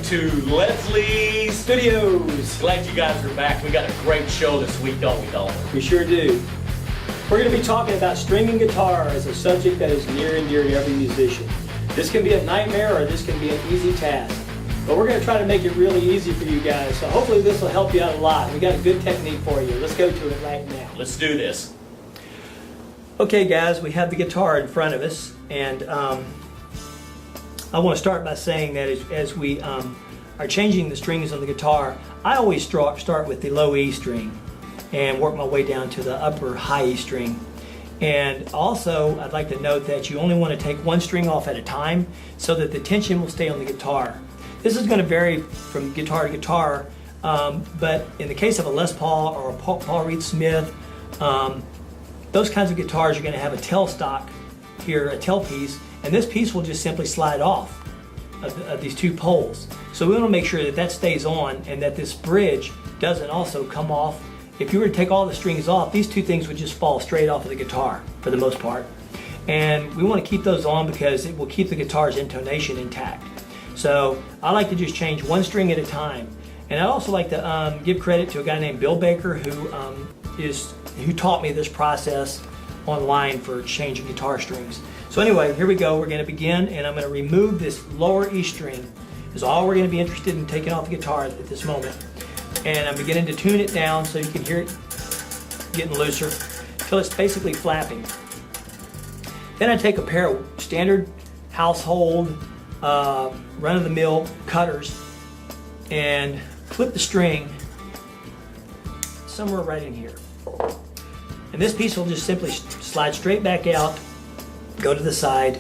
to Leslie Studios. Glad you guys are back. We got a great show this week, don't we, Dalton? We sure do. We're going to be talking about stringing guitar as a subject that is near and dear to every musician. This can be a nightmare or this can be an easy task. But we're going to try to make it really easy for you guys. So hopefully this will help you out a lot. We got a good technique for you. Let's go to it right now. Let's do this. Okay guys, we have the guitar in front of us, and I want to start by saying that as we are changing the strings on the guitar, I always start with the low E string and work my way down to the upper high E string. And also, I'd like to note that you only want to take one string off at a time so that the tension will stay on the guitar. This is going to vary from guitar to guitar, but in the case of a Les Paul or a Paul Reed Smith, those kinds of guitars, you're going to have a tailstock here, a tailpiece, and this piece will just simply slide off of these two poles. So we want to make sure that that stays on and that this bridge doesn't also come off. If you were to take all the strings off, these two things would just fall straight off of the guitar for the most part. And we want to keep those on because it will keep the guitar's intonation intact. So I like to just change one string at a time. And I also like to give credit to a guy named Bill Baker who taught me this process online for changing guitar strings. So anyway, here we go. We're going to begin, and I'm going to remove this lower E string. Is all we're going to be interested in taking off the guitar at this moment. And I'm beginning to tune it down so you can hear it getting looser until it's basically flapping. Then I take a pair of standard household run-of-the-mill cutters and clip the string somewhere right in here. And this piece will just simply slide straight back out, go to the side,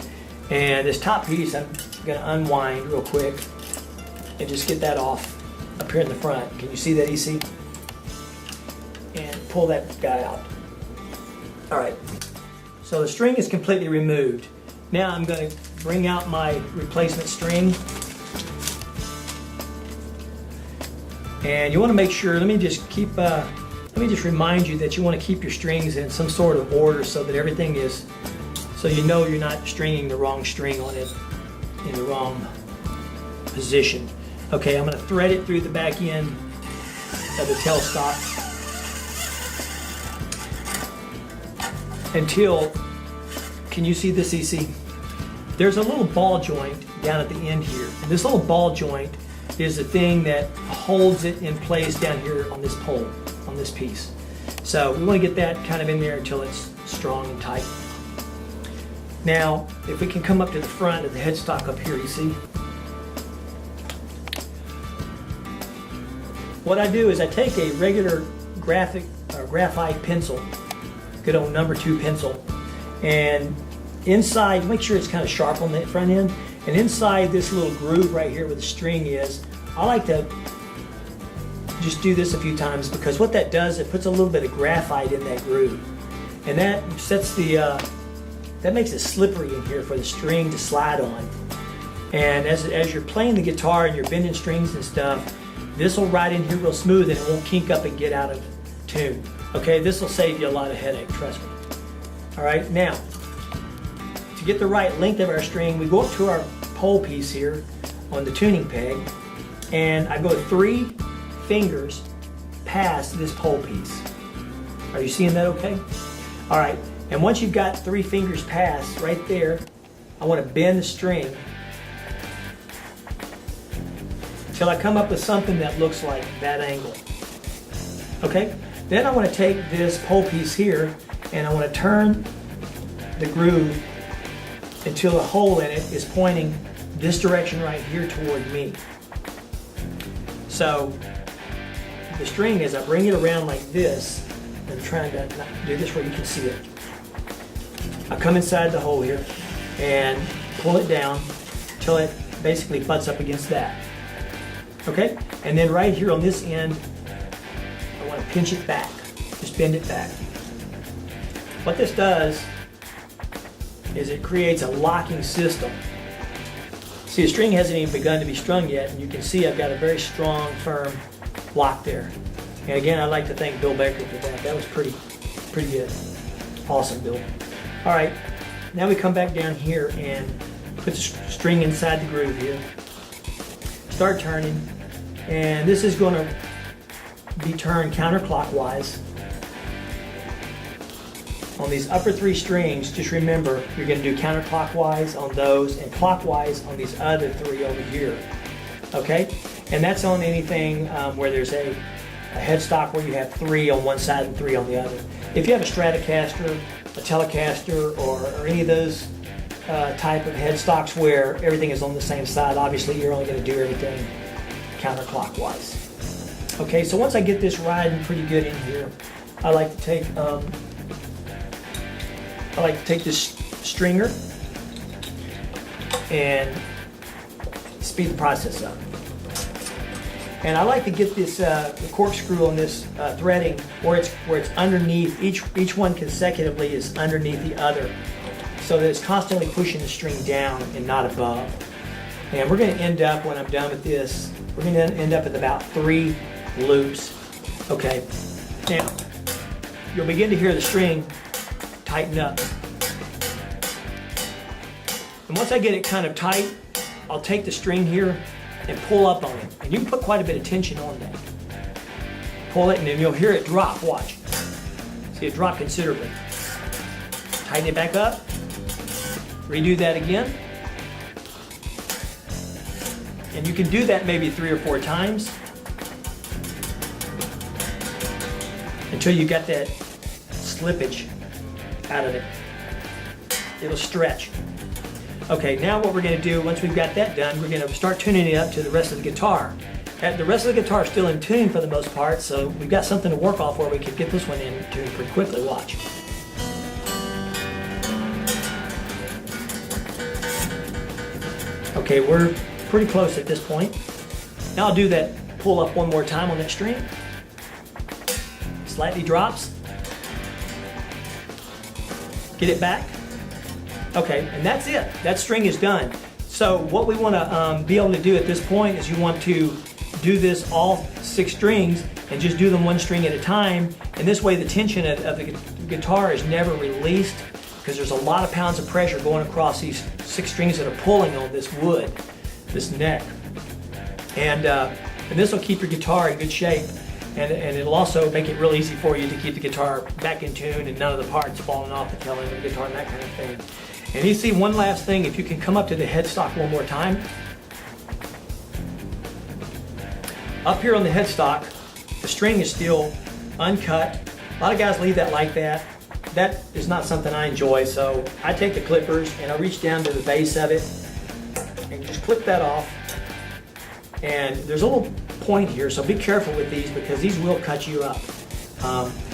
and this top piece I'm going to unwind real quick and just get that off up here in the front. Can you see that, EC? And pull that guy out. All right, so the string is completely removed. Now I'm going to bring out my replacement string. And you want to make sure, let me just remind you that you want to keep your strings in some sort of order so that everything is, so you know you're not stringing the wrong string on it in the wrong position. Okay, I'm going to thread it through the back end of the tailstock until, can you see this, EC? There's a little ball joint down at the end here. And this little ball joint is the thing that holds it in place down here on this pole, on this piece. So we want to get that kind of in there until it's strong and tight. Now, if we can come up to the front of the headstock up here, you see? What I do is I take a regular graphite pencil, good old number 2 pencil, and inside, make sure it's kind of sharp on the front end, and inside this little groove right here where the string is, I like to just do this a few times because what that does, it puts a little bit of graphite in that groove, and that sets that makes it slippery in here for the string to slide on. And as you're playing the guitar and you're bending strings and stuff, this will ride in here real smooth and it won't kink up and get out of tune. Okay, this will save you a lot of headache, trust me. All right, now, to get the right length of our string, we go up to our pole piece here on the tuning peg, and I go 3 fingers past this pole piece. Are you seeing that okay? All right, and once you've got 3 fingers past right there, I want to bend the string until I come up with something that looks like that angle. Okay, then I want to take this pole piece here and I want to turn the groove until the hole in it is pointing this direction right here toward me. So the string, as I bring it around like this, I'm trying to do this where you can see it. I come inside the hole here and pull it down until it basically butts up against that. Okay? And then right here on this end, I want to pinch it back. Just bend it back. What this does is it creates a locking system. See, the string hasn't even begun to be strung yet, and you can see I've got a very strong, firm lock there. And again, I'd like to thank Bill Baker for that. That was pretty good. Awesome, Bill. All right, now we come back down here and put the string inside the groove here. start turning, and this is going to be turned counterclockwise. On these upper 3 strings, just remember, you're going to do counterclockwise on those and clockwise on these other 3 over here. Okay? And that's on anything where there's a headstock where you have 3 on one side and 3 on the other. If you have a Stratocaster, a Telecaster, or any of those type of headstocks where everything is on the same side, obviously you're only going to do everything counterclockwise. Okay, so once I get this riding pretty good in here, I like to take this stringer and speed the process up. And I like to get this the corkscrew on this threading where it's underneath, each one consecutively is underneath the other, so that it's constantly pushing the string down and not above. And we're going to end up, when I'm done with this, we're going to end up at about 3 loops. Okay, now you'll begin to hear the string tighten up. And once I get it kind of tight, I'll take the string here and pull up on it. And you can put quite a bit of tension on that. Pull it and then you'll hear it drop, watch. See it drop considerably. Tighten it back up. Redo that again. And you can do that maybe 3 or 4 times until you get that slippage out of it. It'll stretch. Okay, now what we're going to do, once we've got that done, we're going to start tuning it up to the rest of the guitar. The rest of the guitar is still in tune for the most part, so we've got something to work off where we can get this one in tune pretty quickly. Watch. Okay, we're pretty close at this point. Now I'll do that pull up one more time on that string. Slightly drops. Get it back. Okay, and that's it. That string is done. So what we want to be able to do at this point is you want to do this all 6 strings and just do them 1 string at a time. And this way the tension of the guitar is never released, because there's a lot of pounds of pressure going across these 6 strings that are pulling on this wood, this neck. And this will keep your guitar in good shape. And it'll also make it real easy for you to keep the guitar back in tune and none of the parts falling off the tail end of the guitar and that kind of thing. And you see one last thing, if you can come up to the headstock one more time. Up here on the headstock, the string is still uncut. A lot of guys leave that like that. That is not something I enjoy, so I take the clippers and I reach down to the base of it and just clip that off. And there's a little point here, so be careful with these because these will cut you up.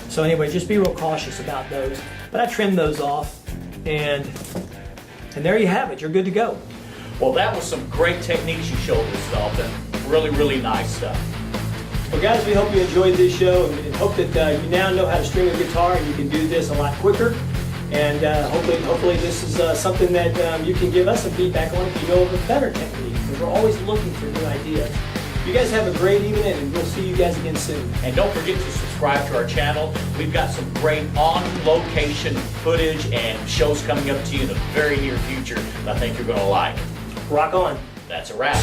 So anyway, just be real cautious about those. But I trimmed those off, and there you have it. You're good to go. Well, that was some great techniques you showed us, Dalton. Really, really nice stuff. Well, guys, we hope you enjoyed this show and hope that you now know how to string a guitar and you can do this a lot quicker. And hopefully this is something that you can give us some feedback on if you know of a better technique, because we're always looking for new ideas. You guys have a great evening, and we'll see you guys again soon. And don't forget to subscribe to our channel. We've got some great on-location footage and shows coming up to you in the very near future that I think you're going to like. Rock on. That's a wrap.